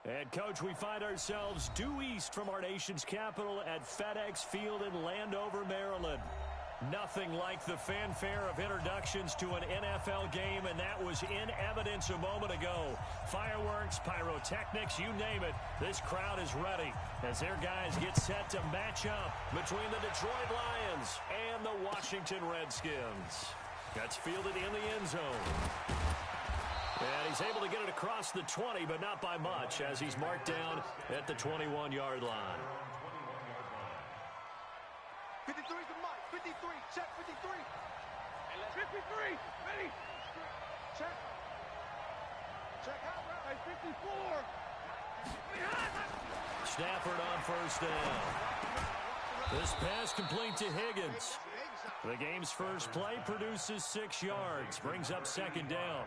And, Coach, we find ourselves due east from our nation's capital at FedEx Field in Landover, Maryland. Nothing like the fanfare of introductions to an NFL game, and that was in evidence a moment ago. Fireworks, pyrotechnics, you name it. This crowd is ready as their guys get set to match up between the Detroit Lions and the Washington Redskins. That's fielded in the end zone. And he's able to get it across the 20, but not by much, as he's marked down at the 21-yard line. 53 to Mike. 53. Check 53. 53. Ready. Check. Check out. Right. 54. Stafford on first down. This pass complete to Higgins. The game's first play produces 6 yards. Brings up second down.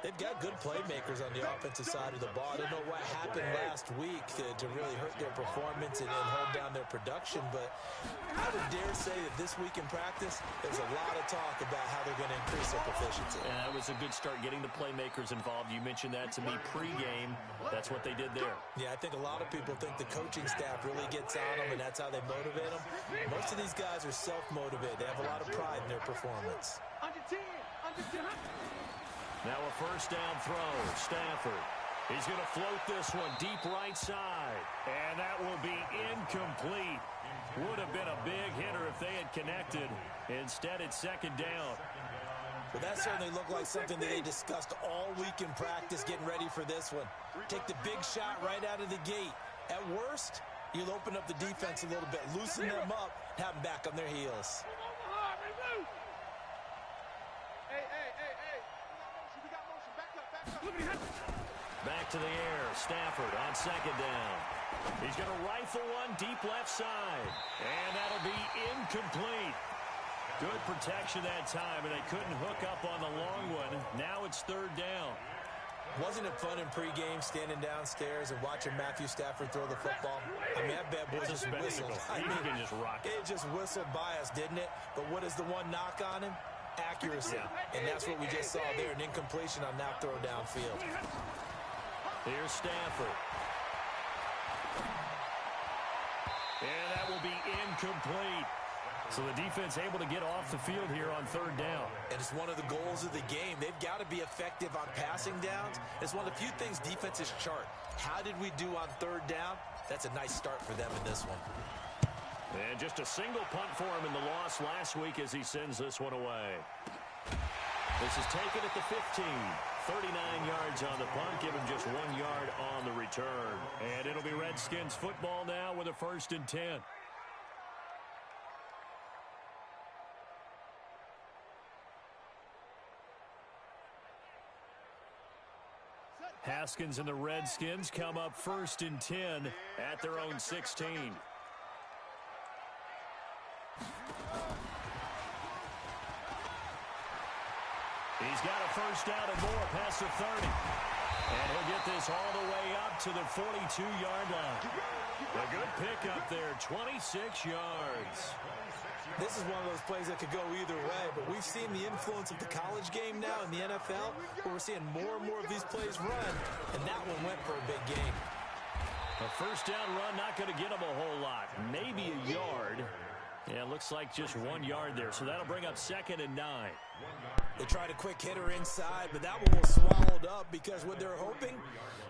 They've got good playmakers on the offensive side of the ball. I don't know what happened last week to really hurt their performance and hold down their production, but I would dare say that this week in practice, there's a lot of talk about how they're going to increase their proficiency. And that was a good start, getting the playmakers involved. You mentioned that to me pregame. That's what they did there. Yeah, I think a lot of people think the coaching staff really gets on them, and that's how they motivate them. Most of these guys are self-motivated. They have a lot of pride in their performance. Under 10. Under 10. Now a first down throw. Stafford. He's going to float this one deep right side. And that will be incomplete. Would have been a big hitter if they had connected. Instead, it's second down. Well, that certainly looked like something that they discussed all week in practice getting ready for this one. Take the big shot right out of the gate. At worst, you'll open up the defense a little bit, loosen them up, have them back on their heels. Back to the air. Stafford on second down. He's going to rifle one deep left side. And that'll be incomplete. Good protection that time, and they couldn't hook up on the long one. Now it's third down. Wasn't it fun in pregame standing downstairs and watching Matthew Stafford throw the football? I mean, that bad boy just whistled. He can just rock it. It just whistled by us, didn't it? But what is the one knock on him? Accuracy. Yeah. And that's what we just saw there, an incompletion on that throw downfield. Here's Stafford. And that will be incomplete. So the defense able to get off the field here on third down. And it's one of the goals of the game. They've got to be effective on passing downs. It's one of the few things defenses chart. How did we do on third down? That's a nice start for them in this one. And just a single punt for him in the loss last week as he sends this one away. This is taken at the 15. 39 yards on the punt, give him just 1 yard on the return. And it'll be Redskins football now with a 1st and 10. Haskins and the Redskins come up 1st and 10 at their own 16. He's got a first down and more past the 30. And he'll get this all the way up to the 42-yard line. A good pickup there, 26 yards. This is one of those plays that could go either way, but we've seen the influence of the college game now in the NFL, where we're seeing more and more of these plays run, and that one went for a big gain. A first down run, not going to get him a whole lot. Maybe a yard. Yeah, it looks like just 1 yard there, so that'll bring up 2nd and 9. They tried a quick hitter inside, but that one was swallowed up because what they're hoping,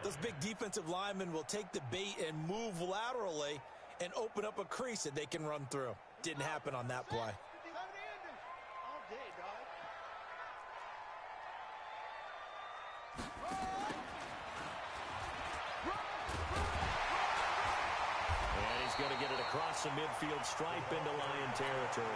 those big defensive linemen will take the bait and move laterally and open up a crease that they can run through. Didn't happen on that play. And he's going to get it across the midfield stripe into Lion territory.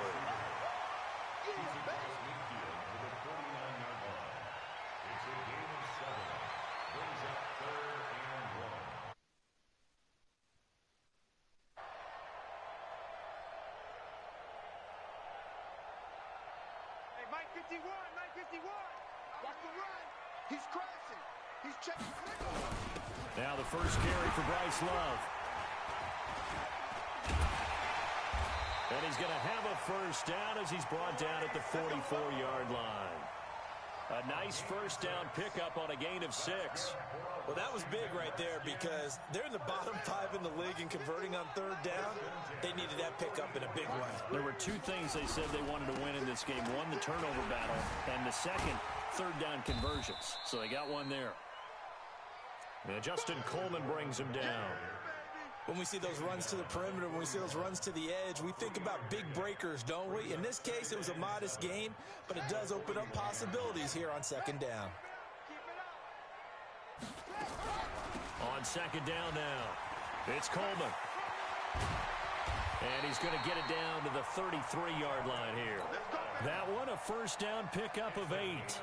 Mike 51. Watch the run. He's crashing. He's checking. Now the first carry for Bryce Love. And he's going to have a first down as he's brought down at the 44-yard line. A nice first down pickup on a gain of 6. Well, that was big right there because they're in the bottom 5 in the league and converting on third down. They needed that pickup in a big way. There were 2 things they said they wanted to win in this game. One, the turnover battle, and the second, third down conversions. So they got one there. And Justin Coleman brings him down. When we see those runs to the perimeter, when we see those runs to the edge, we think about big breakers, don't we? In this case, it was a modest gain, but it does open up possibilities here on second down. On second down now, it's Coleman. And he's going to get it down to the 33-yard line here. That one, a first down pickup of 8.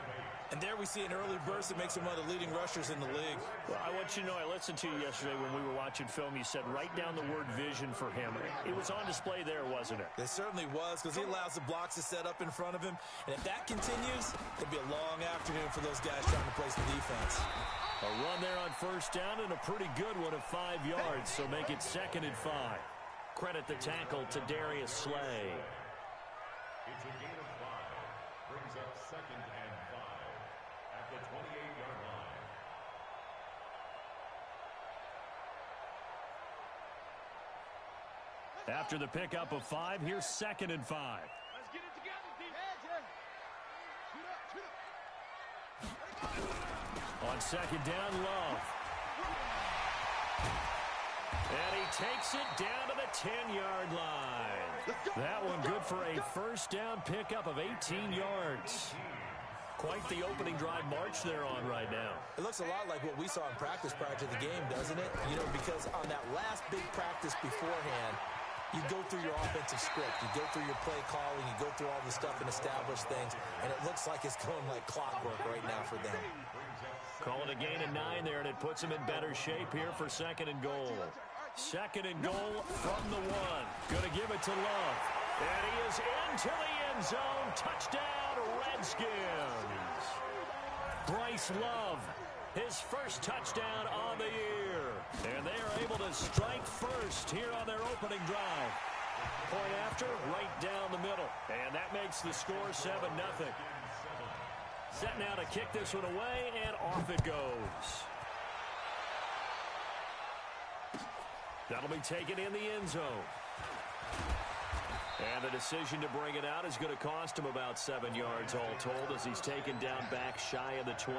And there we see an early burst that makes him one of the leading rushers in the league. Well, I want you to know, I listened to you yesterday when we were watching film. You said write down the word vision for him. It was on display there, wasn't it? It certainly was, because he allows the blocks to set up in front of him. And if that continues, it'll be a long afternoon for those guys trying to place the defense. A run there on first down and a pretty good one of 5 yards, so make it 2nd and 5. Credit the tackle to Darius Slay. It's a gain of 5. Brings up 2nd and 5 at the 28-yard line. After the pickup of 5, here's 2nd and 5. Let's get it together, defense. Shoot up. On second down, Love. And he takes it down to the 10-yard line. That one good for a first down pickup of 18 yards. Quite the opening drive march they're on right now. It looks a lot like what we saw in practice prior to the game, doesn't it? You know, because on that last big practice beforehand, you go through your offensive script. You go through your play calling. You go through all the stuff and establish things. And it looks like it's going like clockwork right now for them. Call it a gain of 9 there, and it puts them in better shape here for 2nd and goal. 2nd and goal from the 1. Going to give it to Love. And he is into the end zone. Touchdown, Redskins. Bryce Love, his first touchdown on the year. And they are able to strike first here on their opening drive. Point after, right down the middle. And that makes the score 7-0. Set now to kick this one away, and off it goes. That'll be taken in the end zone. And the decision to bring it out is going to cost him about 7 yards all told as he's taken down back shy of the 20.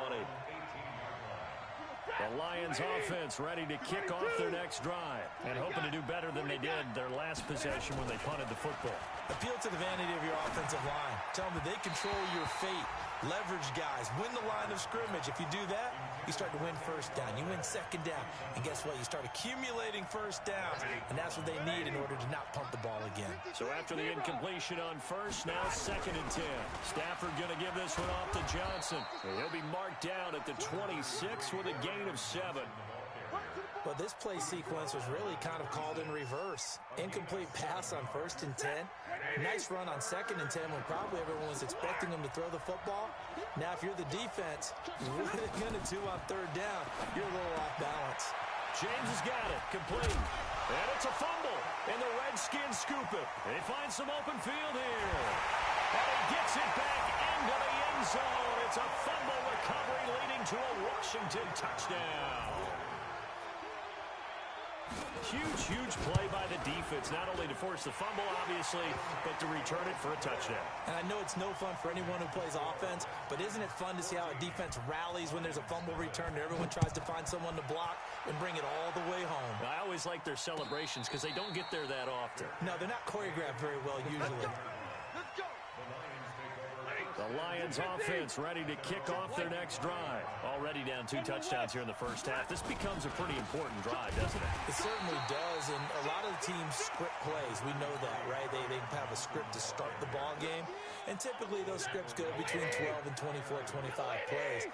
The Lions offense ready to kick off their next drive and hoping to do better than they did their last possession when they punted the football. Appeal to the vanity of your offensive line. Tell them that they control your fate. Leverage guys. Win the line of scrimmage. If you do that, you start to win first down. You win second down. And guess what? You start accumulating first downs. And that's what they need in order to not punt the ball again. So after the incompletion on first, now 2nd and 10. Stafford going to give this one off to Johnson. And he'll be marked down at the 26 with a gain of 7. Well, this play sequence was really kind of called in reverse. Incomplete pass on 1st and 10. Nice run on 2nd and 10 when probably everyone was expecting them to throw the football. Now, if you're the defense, what are they going to do on 3rd down? You're a little off balance. James has got it. Complete. And it's a fumble. And the Redskins scoop it. They find some open field here. And he gets it back into the end zone. It's a fumble recovery leading to a Washington touchdown. Huge play by the defense, not only to force the fumble, obviously, but to return it for a touchdown. And I know it's no fun for anyone who plays offense, but isn't it fun to see how a defense rallies when there's a fumble return and everyone tries to find someone to block and bring it all the way home? I always like their celebrations because they don't get there that often. No, they're not choreographed very well usually. Let's go. The Lions offense ready to kick off their next drive. Already down 2 touchdowns here in the first half. This becomes a pretty important drive, doesn't it? It certainly does, and a lot of the teams script plays. We know that, right? They have a script to start the ball game, and typically those scripts go between 12 and 24, 25 plays.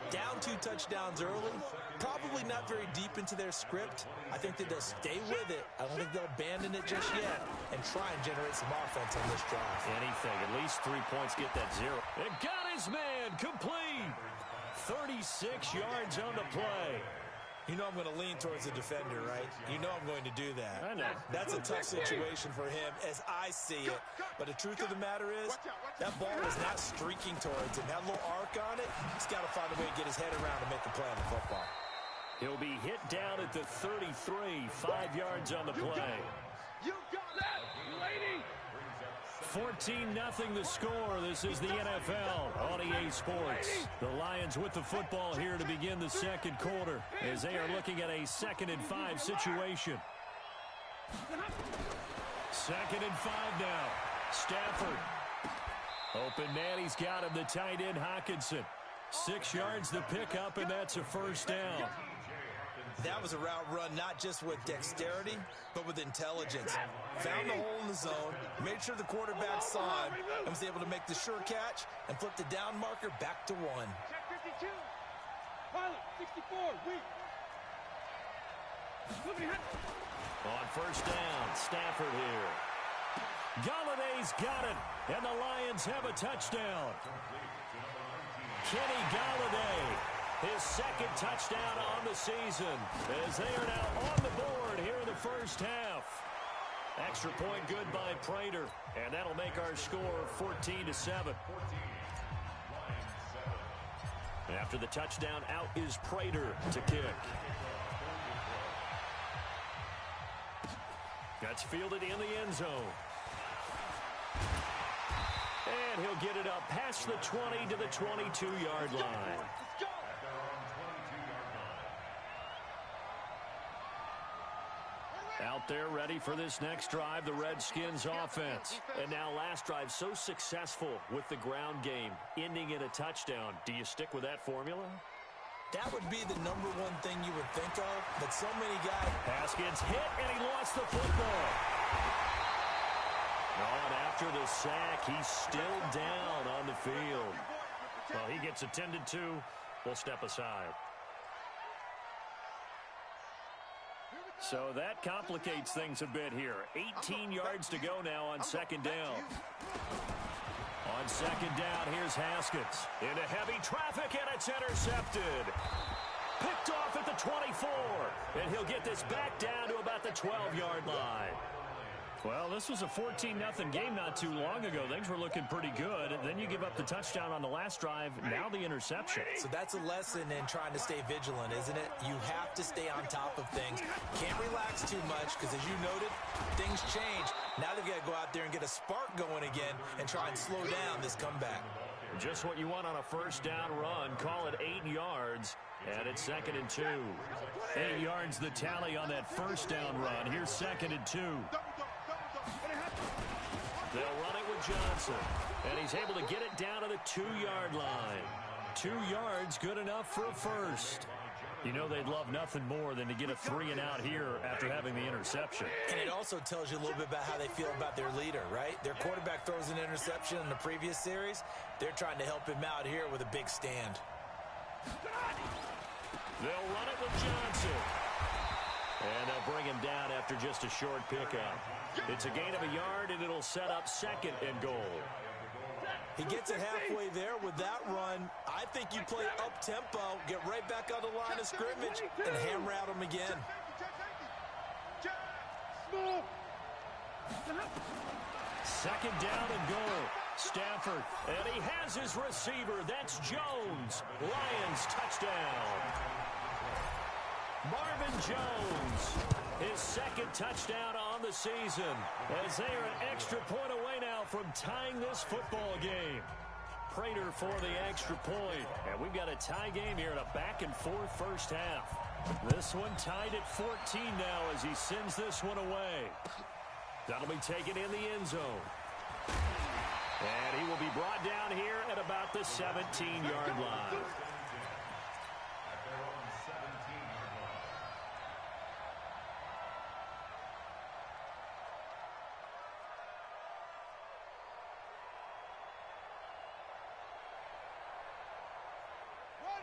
Down 2 touchdowns early, probably not very deep into their script. I think that they'll stay with it. I don't think they'll abandon it just yet and try and generate some offense on this drive. Anything, at least 3 points, get that 0. It got his man complete. 36 yards on the play. You know I'm going to lean towards the defender, right? You know I'm going to do that. I know. That's a tough situation for him as I see it. But the truth of the matter is, that ball is not streaking towards him. That little arc on it, he's got to find a way to get his head around and make a play on the football. He'll be hit down at the 33, 5 yards on the play. You got that, lady! 14-0 the score. This is the NFL on EA Sports. The Lions with the football here to begin the second quarter as they are looking at a 2nd and 5 situation. 2nd and 5 now. Stafford. Open man, he's got him, the tight end Hockenson. 6 yards to pick up, and that's a first down. That was a route run not just with dexterity, but with intelligence. Found the hole in the zone, made sure the quarterback saw him, and was able to make the sure catch and flip the down marker back to 1. Check 52. Pilot, 64, weak. On first down, Stafford here. Galladay's got it, and the Lions have a touchdown. Kenny Galladay, his 2nd touchdown on the season, as they are now on the board here in the first half. Extra point good by Prater, and that'll make our score 14-7. After the touchdown, out is Prater to kick. That's fielded in the end zone. And he'll get it up past the 20 to the 22-yard line. Out there ready for this next drive, the Redskins offense. And now last drive so successful with the ground game, ending in a touchdown. Do you stick with that formula? That would be the #1 thing you would think of, but so many guys... Pass gets hit, and he lost the football. On after the sack, he's still down on the field. Well, he gets attended to. We'll step aside. So that complicates things a bit here. 18 yards to go now on 2nd down. On 2nd down, here's Haskins. Into heavy traffic, and it's intercepted. Picked off at the 24. And he'll get this back down to about the 12-yard line. Well, this was a 14-0 game not too long ago. Things were looking pretty good. And then you give up the touchdown on the last drive. Now the interception. So that's a lesson in trying to stay vigilant, isn't it? You have to stay on top of things. Can't relax too much because, as you noted, things change. Now they've got to go out there and get a spark going again and try and slow down this comeback. Just what you want on a first down run. Call it 8 yards. And it's 2nd and 2. 8 yards the tally on that first down run. Here's 2nd and 2. They'll run it with Johnson. And he's able to get it down to the 2-yard line. 2 yards, good enough for a first. You know they'd love nothing more than to get a 3-and-out here after having the interception. And it also tells you a little bit about how they feel about their leader, right? Their quarterback throws an interception in the previous series. They're trying to help him out here with a big stand. They'll run it with Johnson. And they'll bring him down after just a short pickup. It's a gain of a yard, and it'll set up 2nd and goal. He gets it halfway there with that run. I think you play up-tempo, get right back on the line of scrimmage, and hammer at him again. 2nd down and goal. Stafford, and he has his receiver. That's Jones. Lions touchdown. Marvin Jones, his 2nd touchdown on the season, as they are an extra point away now from tying this football game. Prater for the extra point, and we've got a tie game here in a back-and-forth first half. This one tied at 14 now as he sends this one away. That'll be taken in the end zone. And he will be brought down here at about the 17-yard line.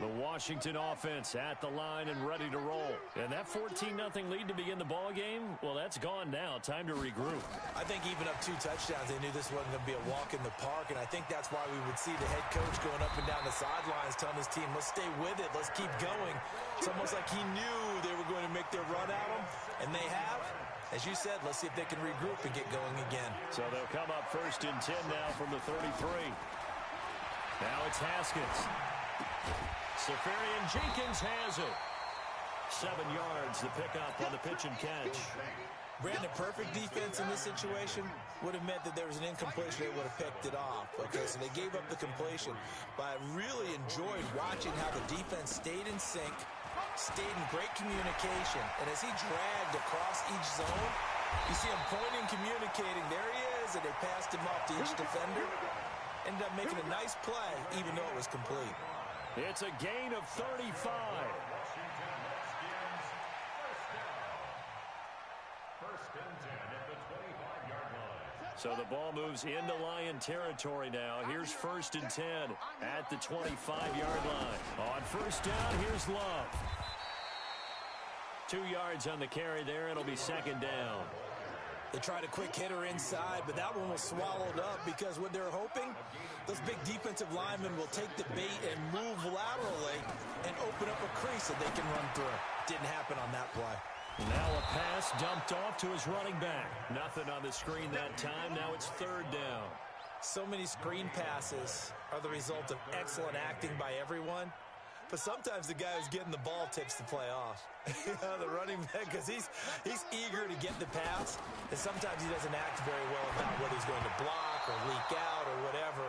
The Washington offense at the line and ready to roll. And that 14-0 lead to begin the ball game, well, that's gone now. Time to regroup. I think even up 2 touchdowns, they knew this wasn't going to be a walk in the park, and I think that's why we would see the head coach going up and down the sidelines telling his team, let's stay with it, let's keep going. It's almost like he knew they were going to make their run at him, and they have. As you said, let's see if they can regroup and get going again. So they'll come up 1st and 10 now from the 33. Now it's Haskins. Safarian Jenkins has it. 7 yards the pickup on the pitch and catch. Brandon, perfect defense in this situation would have meant that there was an incompletion. They would have picked it off. Okay, so they gave up the completion. But I really enjoyed watching how the defense stayed in sync, stayed in great communication. And as he dragged across each zone, you see him pointing, communicating. There he is, and they passed him off to each defender. Ended up making a nice play, even though it was complete. It's a gain of 35. So the ball moves into Lion territory now. Here's 1st and 10 at the 25-yard line. On 1st down, here's Love. 2 yards on the carry there. It'll be 2nd down. They tried a quick hitter inside, but that one was swallowed up because what they're hoping, those big defensive linemen will take the bait and move laterally and open up a crease that they can run through. Didn't happen on that play. Now a pass dumped off to his running back. Nothing on the screen that time. Now it's 3rd down. So many screen passes are the result of excellent acting by everyone. But sometimes the guy who's getting the ball tips the play off. The running back, because he's eager to get the pass, and sometimes he doesn't act very well about whether he's going to block or leak out or whatever.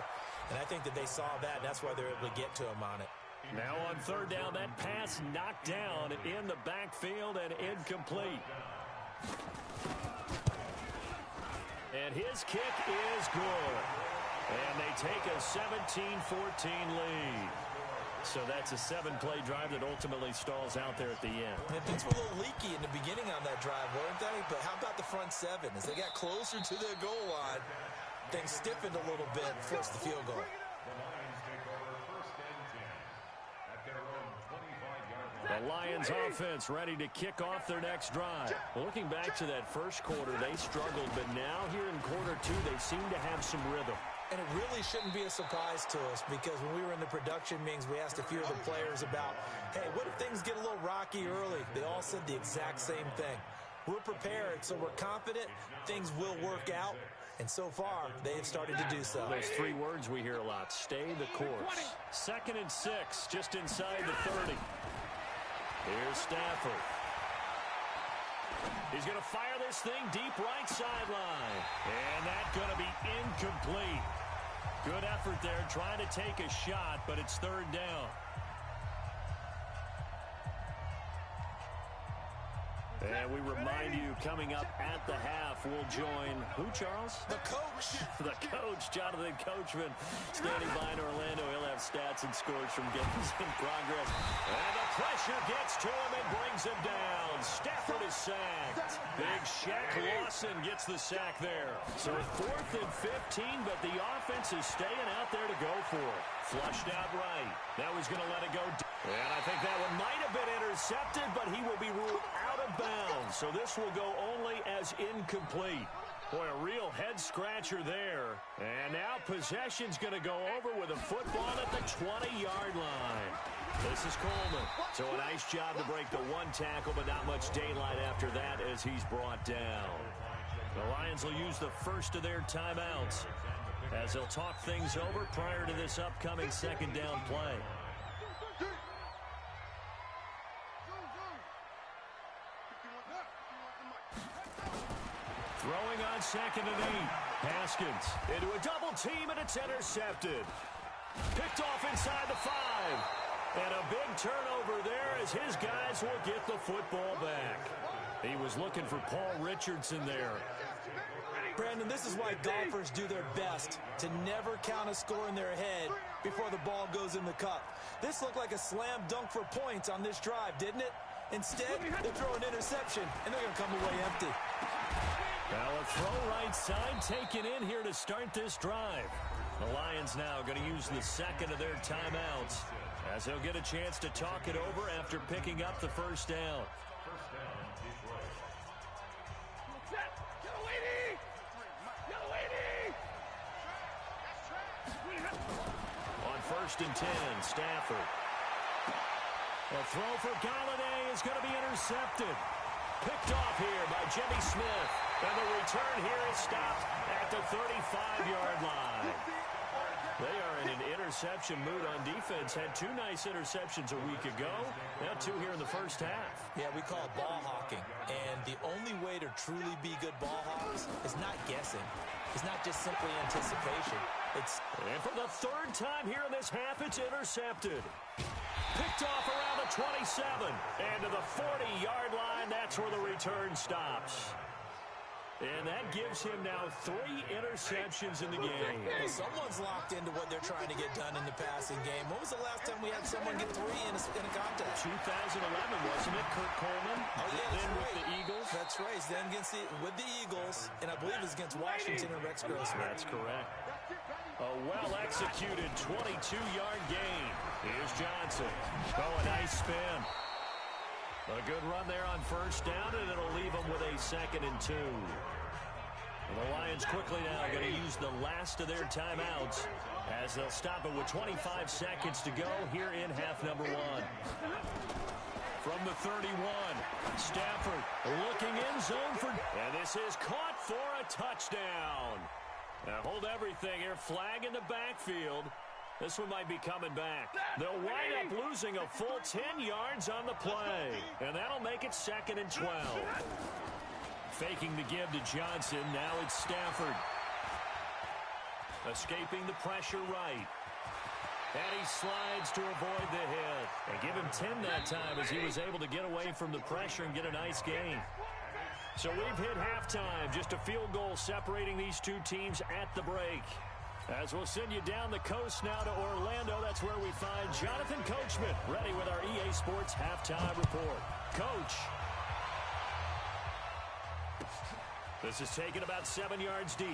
And I think that they saw that, and that's why they're able to get to him on it. Now on 3rd down, that pass knocked down in the backfield and incomplete. And his kick is good. And they take a 17-14 lead. So that's a 7-play drive that ultimately stalls out there at the end. And things were a little leaky in the beginning on that drive, weren't they? But how about the front 7? As they got closer to their goal line, things stiffened a little bit and forced the field goal. The Lions offense ready to kick off their next drive. Looking back to that first quarter, they struggled, but now here in quarter 2, they seem to have some rhythm. And it really shouldn't be a surprise to us because when we were in the production meetings, we asked a few of the players about, hey, what if things get a little rocky early? They all said the exact same thing. We're prepared, so we're confident things will work out. And so far, they have started to do so. Those 3 words we hear a lot, stay the course. 2nd and 6, just inside the 30. Here's Stafford. He's going to fire this thing deep right sideline. And that's going to be incomplete. Good effort there trying to take a shot, but it's 3rd down. And we remind you, coming up at the half, we'll join who, Charles? The coach. The coach, Jonathan Coachman, standing by in Orlando. He'll have stats and scores from games in progress. And the pressure gets to him and brings him down. Stafford is sacked. Big Shaq Lawson gets the sack there. So 4th and 15, but the offense is staying out there to go for it. Flushed out right. Now he's going to let it go. And I think that one might have been intercepted, but he will be ruled out of bounds. So this will go only as incomplete. Boy, a real head-scratcher there. And now possession's going to go over with a football at the 20-yard line. This is Coleman. So a nice job to break the 1 tackle, but not much daylight after that as he's brought down. The Lions will use the first of their timeouts as they'll talk things over prior to this upcoming 2nd down play. Throwing on 2nd and 8. Haskins into a double team, and it's intercepted. Picked off inside the 5. And a big turnover there as his guys will get the football back. He was looking for Paul Richardson there. Brandon, this is why golfers do their best to never count a score in their head before the ball goes in the cup. This looked like a slam dunk for points on this drive, didn't it? Instead, they throw an interception, and they're going to come away empty. Now a throw right side taken in here to start this drive. The Lions now going to use the second of their timeouts as they'll get a chance to talk it over after picking up the first down. On 1st and 10, Stafford. A throw for Galladay is going to be intercepted. Picked off here by Jimmy Smith. And the return here is stopped at the 35-yard line. They are in an interception mood on defense. Had 2 nice interceptions a week ago. Now 2 here in the first half. Yeah, we call it ball hawking. And the only way to truly be good ball hawks is not guessing. It's not just simply anticipation. And for the 3rd time here in this half, it's intercepted. Picked off around the 27. And to the 40-yard line, that's where the return stops. And that gives him now 3 interceptions in the game. Well, someone's locked into what they're trying to get done in the passing game. When was the last time we had someone get 3 in a contest? 2011, wasn't it, Kurt Coleman? Oh, yeah, then right. with the Eagles. That's right. Then with the Eagles, and I believe it's against Washington and Rex Grossman. That's correct. A well-executed 22-yard gain. Here's Johnson. Oh, a nice spin. A good run there on 1st down, and it'll leave them with a 2nd and 2. And the Lions quickly now going to use the last of their timeouts as they'll stop it with 25 seconds to go here in half number 1. From the 31, Stafford looking in zone for... And this is caught for a touchdown. Now hold everything here. Flag in the backfield. This one might be coming back. They'll wind up losing a full 10 yards on the play. And that'll make it 2nd and 12. Faking the give to Johnson. Now it's Stafford. Escaping the pressure right. And he slides to avoid the hit. And give him 10 that time as he was able to get away from the pressure and get a nice gain. So we've hit halftime. Just a field goal separating these 2 teams at the break. As we'll send you down the coast now to Orlando, that's where we find Jonathan Coachman, ready with our EA Sports Halftime Report. Coach. This is taken about 7 yards deep.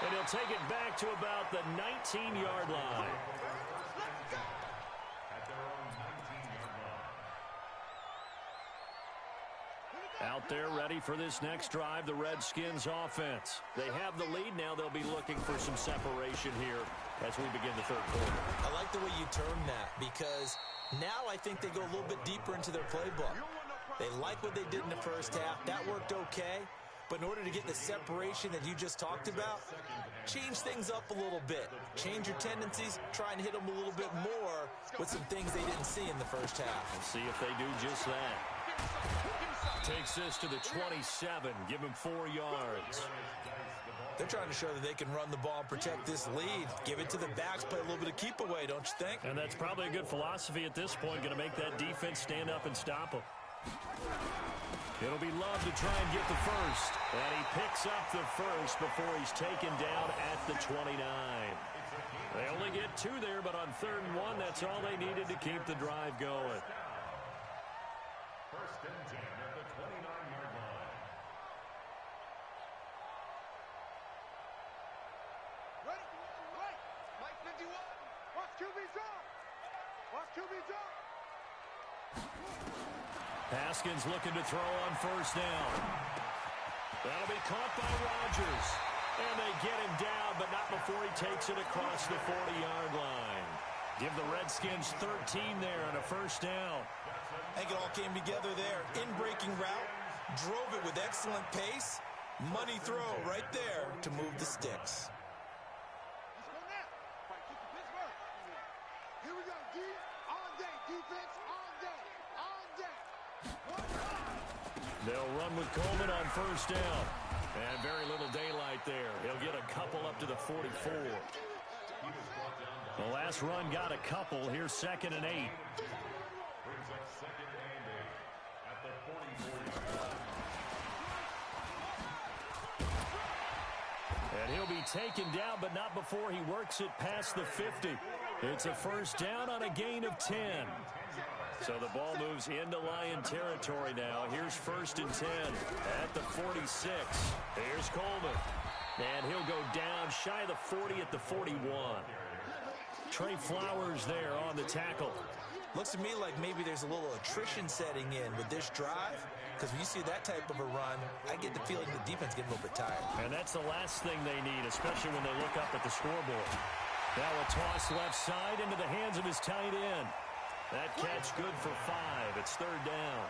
And he'll take it back to about the 19-yard line. Out there ready for this next drive, the Redskins offense. They have the lead now. They'll be looking for some separation here as we begin the 3rd quarter. I like the way you term that because now I think they go a little bit deeper into their playbook. They like what they did in the 1st half. That worked okay. But in order to get the separation that you just talked about, change things up a little bit. Change your tendencies, try and hit them a little bit more with some things they didn't see in the 1st half. We'll see if they do just that. Takes this to the 27. Give him 4 yards. They're trying to show that they can run the ball and protect this lead. Give it to the backs, play a little bit of keep away, don't you think? And that's probably a good philosophy at this point. Going to make that defense stand up and stop them. It'll be Love to try and get the first. And he picks up the first before he's taken down at the 29. They only get 2 there, but on 3rd and 1, that's all they needed to keep the drive going. 1st and 10 at the 29-yard line. Ready? Right. Mike 51. Watch QB's up. Watch QB's up. Haskins looking to throw on 1st down. That'll be caught by Rodgers. And they get him down, but not before he takes it across the 40-yard line. Give the Redskins 13 there on a 1st down. I think it all came together there. In-breaking route, drove it with excellent pace. Money throw right there to move the sticks. Let's go now. Fight to Pittsburgh. Here we go, D. All day. Defense all day. All day. They'll run with Coleman on 1st down. And very little daylight there. He'll get a couple up to the 44. The last run got a couple. Here's 2nd and 8. Brings up 2nd and 8 at the 44-yard line. And he'll be taken down, but not before he works it past the 50. It's a 1st down on a gain of 10. So the ball moves into Lion territory now. Here's 1st and 10 at the 46. Here's Coleman. And he'll go down shy of the 40 at the 41. Trey Flowers there on the tackle. Looks to me like maybe there's a little attrition setting in with this drive, because when you see that type of a run, I get the feeling the defense getting a little bit tired. And that's the last thing they need, especially when they look up at the scoreboard. Now a toss left side into the hands of his tight end. That catch good for 5. It's 3rd down.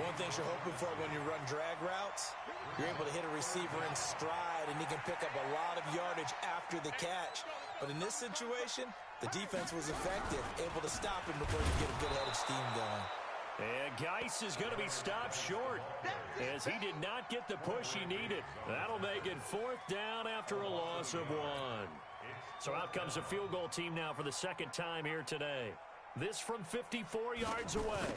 One thing you're hoping for when you run drag routes, you're able to hit a receiver in stride, and he can pick up a lot of yardage after the catch. But in this situation, the defense was effective, able to stop him before he get a good head of steam going. And Geis is going to be stopped short as he did not get the push he needed. That'll make it 4th down after a loss of 1. So out comes a field goal team now for the 2nd time here today. This from 54 yards away.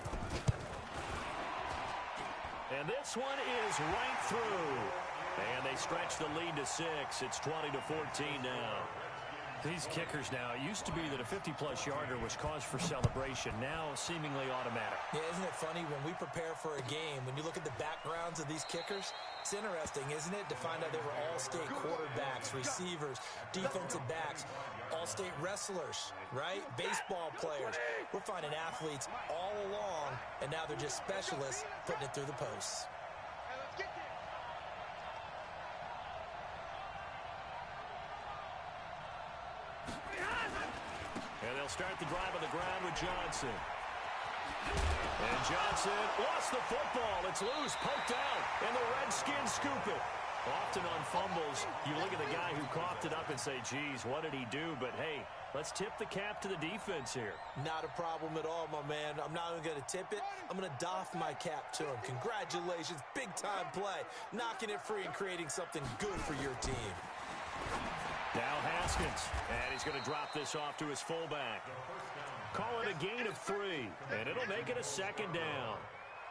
And this one is right through. And they stretch the lead to 6. It's 20-14 now. These kickers now, it used to be that a 50-plus yarder was cause for celebration. Now seemingly automatic. Yeah, isn't it funny when we prepare for a game, when you look at the backgrounds of these kickers, it's interesting, isn't it, to find out they were all-state quarterbacks, receivers, defensive backs, all-state wrestlers, right? Baseball players. We're finding athletes all along, and now they're just specialists putting it through the posts. And they'll start the drive on the ground with Johnson. And Johnson lost the football. It's loose, poked out, and the Redskins scoop it. Often on fumbles, you look at the guy who coughed it up and say, geez, what did he do? But, hey, let's tip the cap to the defense here. Not a problem at all, my man. I'm not even going to tip it. I'm going to doff my cap to him. Congratulations, big-time play. Knocking it free and creating something good for your team. Now Haskins, and he's going to drop this off to his fullback. Call it a gain of 3, and it'll make it a 2nd down.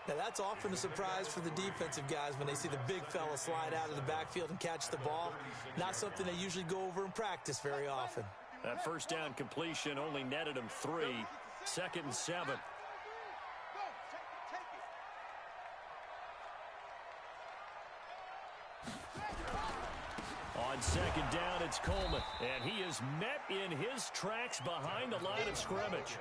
Now, that's often a surprise for the defensive guys when they see the big fella slide out of the backfield and catch the ball. Not something they usually go over in practice very often. That 1st down completion only netted him 3. 2nd and 7. On 2nd down, it's Coleman, and he is met in his tracks behind the line of scrimmage.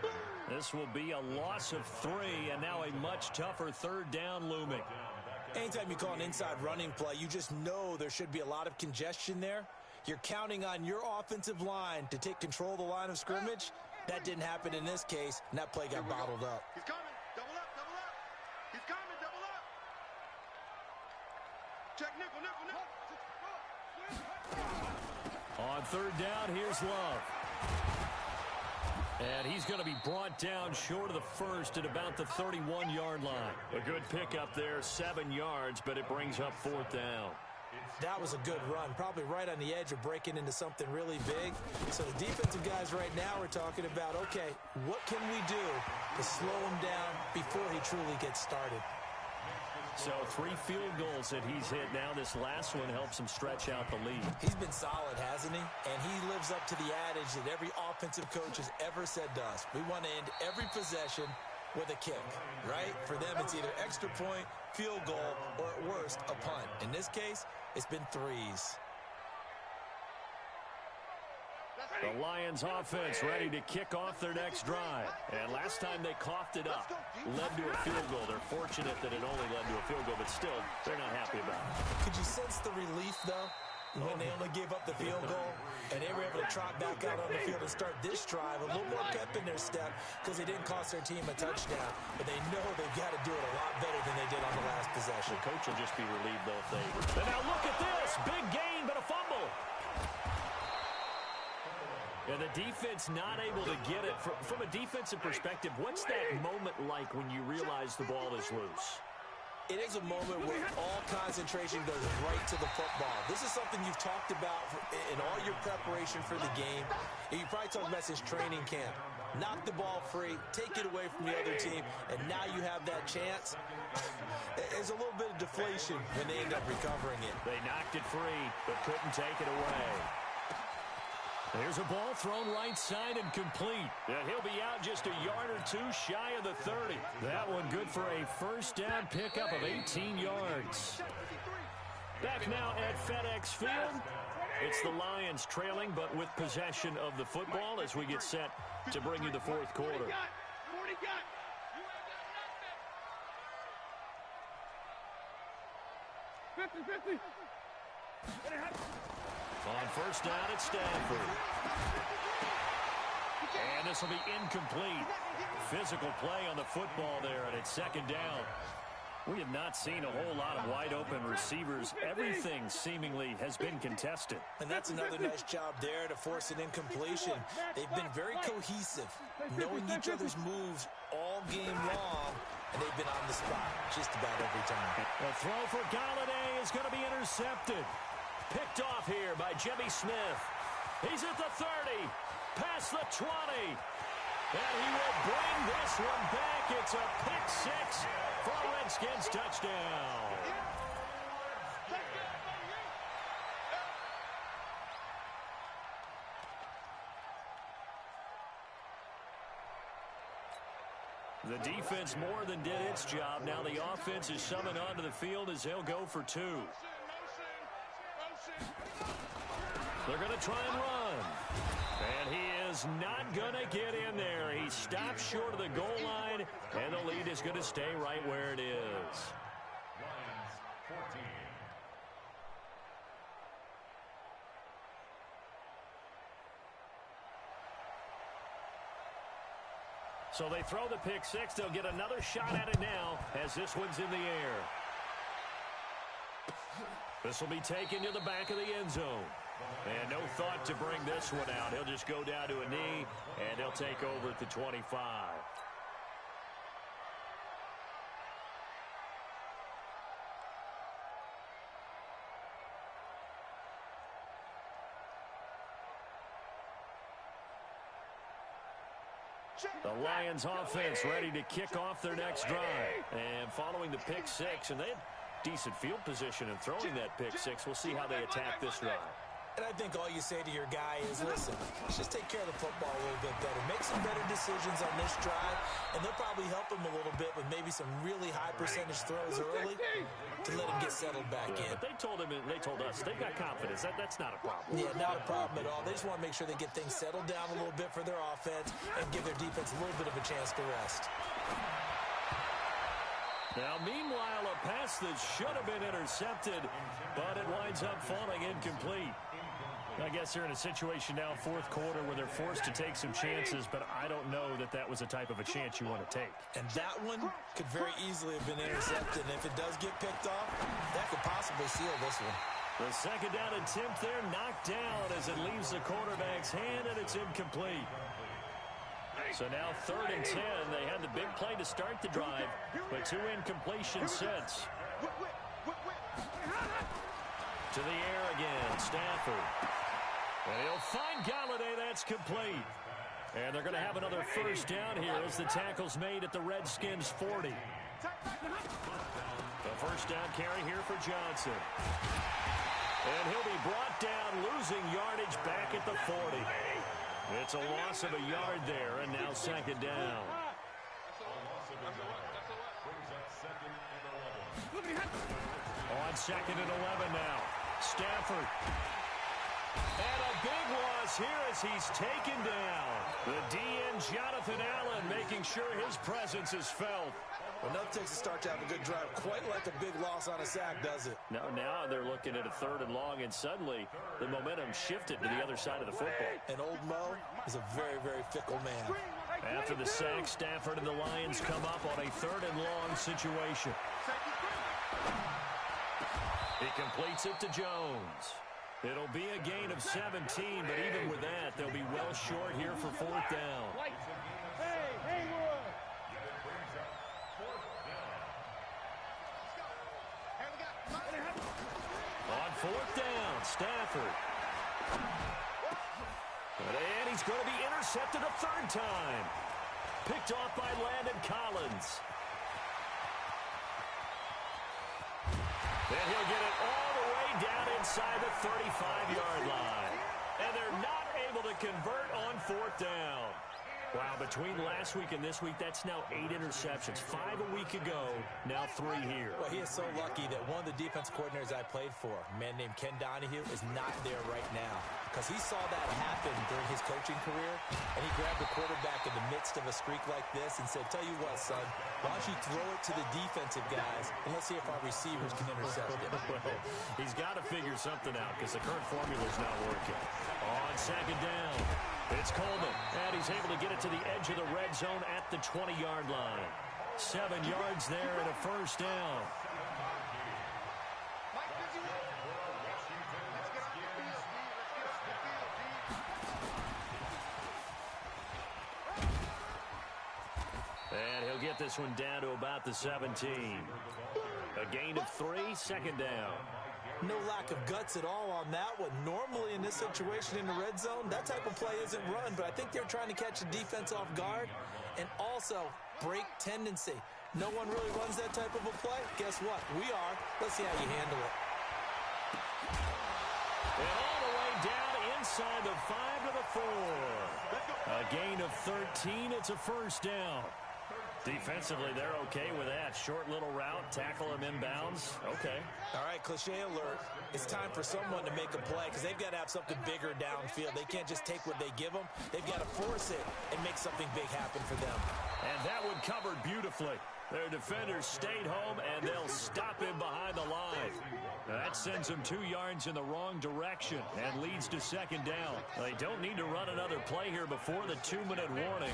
This will be a loss of 3, and now a much tougher 3rd down looming. Anytime you call an inside running play, you just know there should be a lot of congestion there. You're counting on your offensive line to take control of the line of scrimmage. That didn't happen in this case, and that play got bottled up. He's coming. Double up, double up. He's coming, double up. Check nickel, nickel, nickel. On 3rd down, here's Love. And he's going to be brought down short of the 1st at about the 31-yard line. A good pickup there, 7 yards, but it brings up 4th down. That was a good run, probably right on the edge of breaking into something really big. So the defensive guys right now are talking about, okay, what can we do to slow him down before he truly gets started? So 3 field goals that he's hit now. This last one helps him stretch out the lead. He's been solid, hasn't he? And he lives up to the adage that every offensive coach has ever said to us. We want to end every possession with a kick, right? For them, it's either extra point, field goal, or at worst, a punt. In this case, it's been 3s. The Lions offense ready to kick off their next drive. And last time they coughed it up, led to a field goal. They're fortunate that it only led to a field goal, but still, they're not happy about it. Could you sense the relief, though, when they only gave up the field goal and they were able to trot back out on the field and start this drive a little more pep in their step because they didn't cost their team a touchdown, but they know they've got to do it a lot better than they did on the last possession. The coach will just be relieved, though, if they... And now look at this! Big gain, but a fumble! And the defense not able to get it. From a defensive perspective, what's that moment like when you realize the ball is loose? It is a moment where all concentration goes right to the football. This is something you've talked about in all your preparation for the game. And you probably talked about since training camp. Knock the ball free, take it away from the other team, and now you have that chance. There's a little bit of deflation when they end up recovering it. They knocked it free, but couldn't take it away. There's a ball thrown right side and complete. And he'll be out just a yard or two shy of the 30. That one good for a first down pickup of 18 yards. Back now at FedEx Field. It's the Lions trailing, but with possession of the football as we get set to bring you the fourth quarter. 50-50. On first down, it's Stanford. And this will be incomplete. Physical play on the football there, and it's second down. We have not seen a whole lot of wide-open receivers. Everything seemingly has been contested. And that's another nice job there to force an incompletion. They've been very cohesive, knowing each other's moves all game long, and they've been on the spot just about every time. The throw for Galladay is going to be intercepted. Picked off here by Jimmy Smith. He's at the 30, past the 20. And he will bring this one back. It's a pick six for a Redskins touchdown. The defense more than did its job. Now the offense is summoned onto the field as they'll go for two. They're going to try and run. And he is not going to get in there. He stops short of the goal line, and the lead is going to stay right where it is. Lions 14. So they throw the pick six. They'll get another shot at it now as this one's in the air. This will be taken to the back of the end zone. And no thought to bring this one out. He'll just go down to a knee, and he'll take over at the 25. The Lions offense ready to kick off their next drive. And following the pick six, and they had decent field position in throwing that pick six. We'll see how they attack this drive. And I think all you say to your guy is, listen, let's just take care of the football a little bit better. Make some better decisions on this drive, and they'll probably help him a little bit with maybe some really high percentage throws early to let him get settled back in. But they told us they've got confidence. That's not a problem. Yeah, not a problem at all. They just want to make sure they get things settled down a little bit for their offense and give their defense a little bit of a chance to rest. Now, meanwhile, a pass that should have been intercepted, but it winds up falling incomplete. I guess they're in a situation now, fourth quarter, where they're forced to take some chances, but I don't know that that was the type of a chance you want to take. And that one could very easily have been intercepted, and if it does get picked off, that could possibly seal this one. The second down attempt there knocked down as it leaves the quarterback's hand, and it's incomplete. So now 3rd and 10. They had the big play to start the drive, but two incompletions since. To the air again, Stanford. And he'll find Galladay. That's complete. And they're going to have another first down here as the tackle's made at the Redskins 40. The first down carry here for Johnson. And he'll be brought down, losing yardage back at the 40. It's a loss of a yard there, and now second down. On 2nd and 11 now. Stafford. And a big loss here as he's taken down. The DN, Jonathan Allen, making sure his presence is felt. Well, nothing takes a start to have a good drive quite like a big loss on a sack, does it? Now they're looking at a 3rd and long, and suddenly the momentum shifted to the other side of the football. And old Mo is a very, very fickle man. After the sack, Stafford and the Lions come up on a 3rd and long situation. He completes it to Jones. It'll be a gain of 17, but even with that, they'll be well short here for 4th down. On 4th down, Stafford. And he's going to be intercepted a 3rd time. Picked off by Landon Collins. And he'll get it all the way down inside the 35-yard line. And they're not able to convert on fourth down. Wow, between last week and this week, that's now 8 interceptions. 5 a week ago, now 3 here. Well, he is so lucky that one of the defense coordinators I played for, a man named Ken Donahue, is not there right now. Because he saw that happen during his coaching career, and he grabbed the quarterback in the midst of a streak like this and said, tell you what, son, why don't you throw it to the defensive guys, and let's see if our receivers can intercept it. Well, he's got to figure something out because the current formula's not working. On second down, it's Coleman, and he's able to get it to the edge of the red zone at the 20-yard line. 7 yards there and a first down. And he'll get this one down to about the 17. A gain of 3, second down. No lack of guts at all on that one. Normally in this situation in the red zone, that type of play isn't run, but I think they're trying to catch the defense off guard and also break tendency. No one really runs that type of a play. Guess what? We are. Let's see how you handle it. And all the way down inside the 5 to the 4. A gain of 13. It's a first down. Defensively, they're okay with that. Short little route, tackle him inbounds. Okay. All right, cliche alert. It's time for someone to make a play because they've got to have something bigger downfield. They can't just take what they give them. They've got to force it and make something big happen for them. And that one covered beautifully. Their defenders stayed home, and they'll stop him behind the line. That sends him 2 yards in the wrong direction and leads to second down. They don't need to run another play here before the 2-minute warning.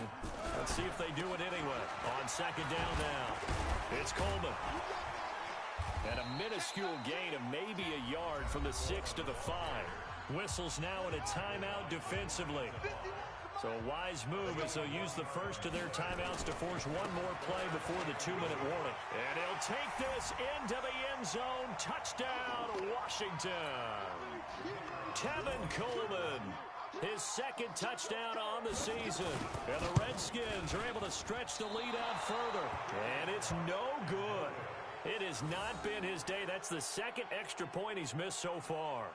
Let's see if they do it anyway. On second down now, it's Coleman. And a minuscule gain of maybe a yard from the 6 to the 5. Whistles now in a timeout defensively. So a wise move as they'll use the first of their timeouts to force one more play before the 2-minute warning. And he'll take this into the end zone. Touchdown, Washington. Tevin Coleman, his second touchdown on the season. And the Redskins are able to stretch the lead out further. And it's no good. It has not been his day. That's the second extra point he's missed so far.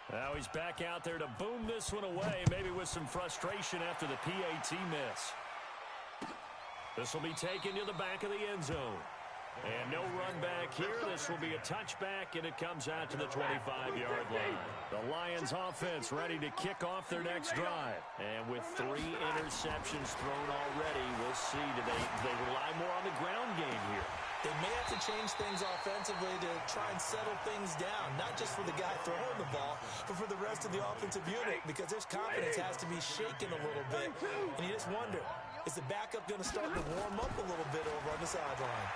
Now he's back out there to boom this one away, maybe with some frustration after the PAT miss. This will be taken to the back of the end zone. And no run back here. This will be a touchback, and it comes out to the 25-yard line. The Lions offense ready to kick off their next drive. And with 3 interceptions thrown already, we'll see. Do they rely more on the ground game here? They may have to change things offensively to try and settle things down, not just for the guy throwing the ball, but for the rest of the offensive unit, because their confidence has to be shaken a little bit. And you just wonder, is the backup going to start to warm up a little bit over on the sideline?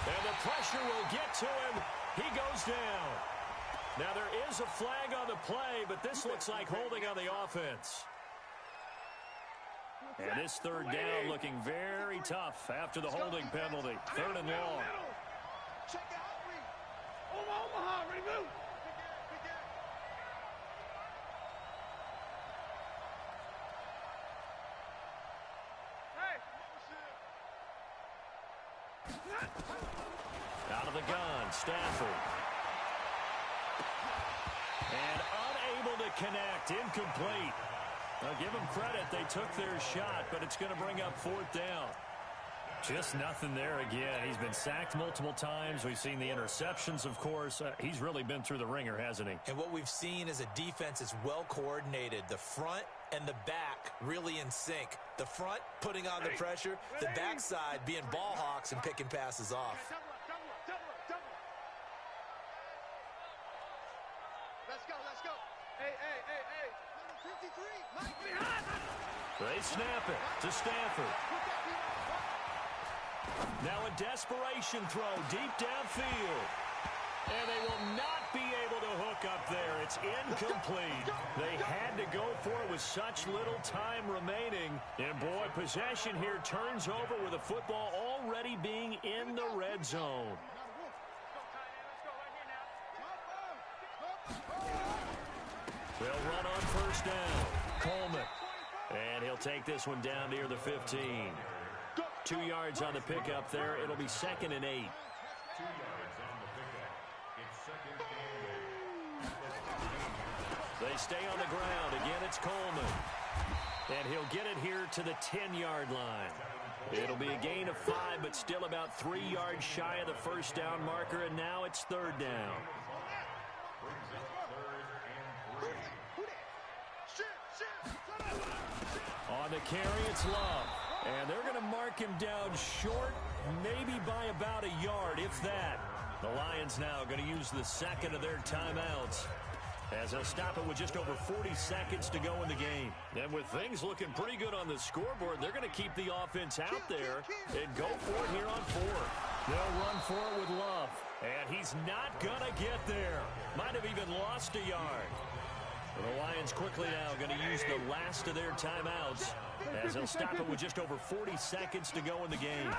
And the pressure will get to him. He goes down. Now there is a flag on the play, but this looks like holding on the offense. And this third down looking very tough after the holding penalty. 3rd and long. Check out, read. Omaha, ready, move. Out of the gun, Stafford. And unable to connect, incomplete. Now, give them credit. They took their shot, but it's going to bring up 4th down. Just nothing there again. He's been sacked multiple times. We've seen the interceptions, of course. He's really been through the ringer, hasn't he? And what we've seen is a defense is well coordinated. The front and the back really in sync. The front putting on the pressure, the backside being ball hawks and picking passes off. Let's go. Hey. Number 53, Mike. They snap it to Stafford. Now a desperation throw deep downfield. And they will not be able to hook up there. It's incomplete. They had to go for it with such little time remaining. And, boy, possession here turns over with the football already being in the red zone. They'll run on first down. Coleman. And he'll take this one down near the 15. 2 yards on the pickup there. It'll be 2nd and 8. 2 yards on the pickup. It's 2nd and 8. They stay on the ground. Again, it's Coleman. And he'll get it here to the 10-yard line. It'll be a gain of 5, but still about 3 yards shy of the first down marker, and now it's third down. On the carry, it's Love. And they're going to mark him down short, maybe by about a yard, if that. The Lions now going to use the second of their timeouts, as they'll stop it with just over 40 seconds to go in the game. And with things looking pretty good on the scoreboard, they're going to keep the offense out there and go for it here on 4. They'll run for it with Love. And he's not going to get there. Might have even lost a yard. The Lions quickly now going to use the last of their timeouts, as they'll stop it with just over 40 seconds to go in the game.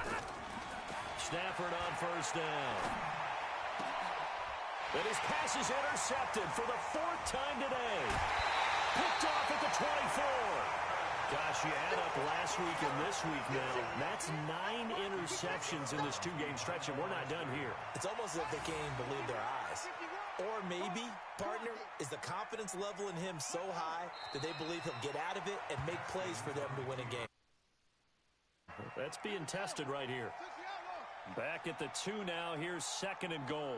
Stafford on first down. And his pass is intercepted for the 4th time today. Picked off at the 24. Gosh, you add up last week and this week now. That's 9 interceptions in this 2-game stretch, and we're not done here. It's almost as if they can't even believe their eyes. Or maybe, partner, is the confidence level in him so high that they believe he'll get out of it and make plays for them to win a game. That's being tested right here. Back at the 2 now. Here's 2nd and goal.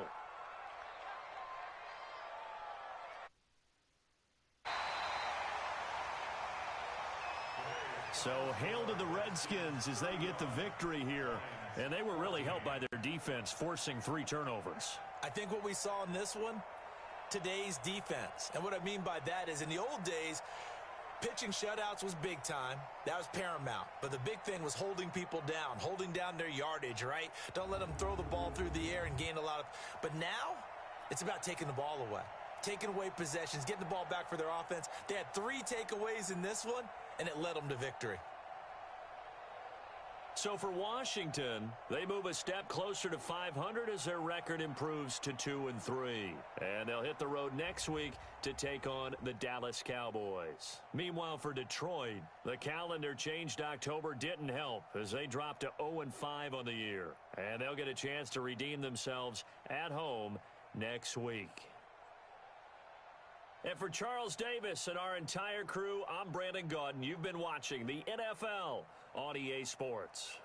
So hail to the Redskins as they get the victory here. And they were really helped by their defense, forcing 3 turnovers. I think what we saw in this one, today's defense. And what I mean by that is in the old days, pitching shutouts was big time. That was paramount. But the big thing was holding people down, holding down their yardage, right? Don't let them throw the ball through the air and gain a lot of... But now, it's about taking the ball away. Taking away possessions, getting the ball back for their offense. They had 3 takeaways in this one, and it led them to victory. So for Washington, they move a step closer to 500 as their record improves to 2-3. And they'll hit the road next week to take on the Dallas Cowboys. Meanwhile, for Detroit, the calendar changed October didn't help as they dropped to 0-5 on the year. And they'll get a chance to redeem themselves at home next week. And for Charles Davis and our entire crew, I'm Brandon Gaudin. You've been watching the NFL on EA Sports.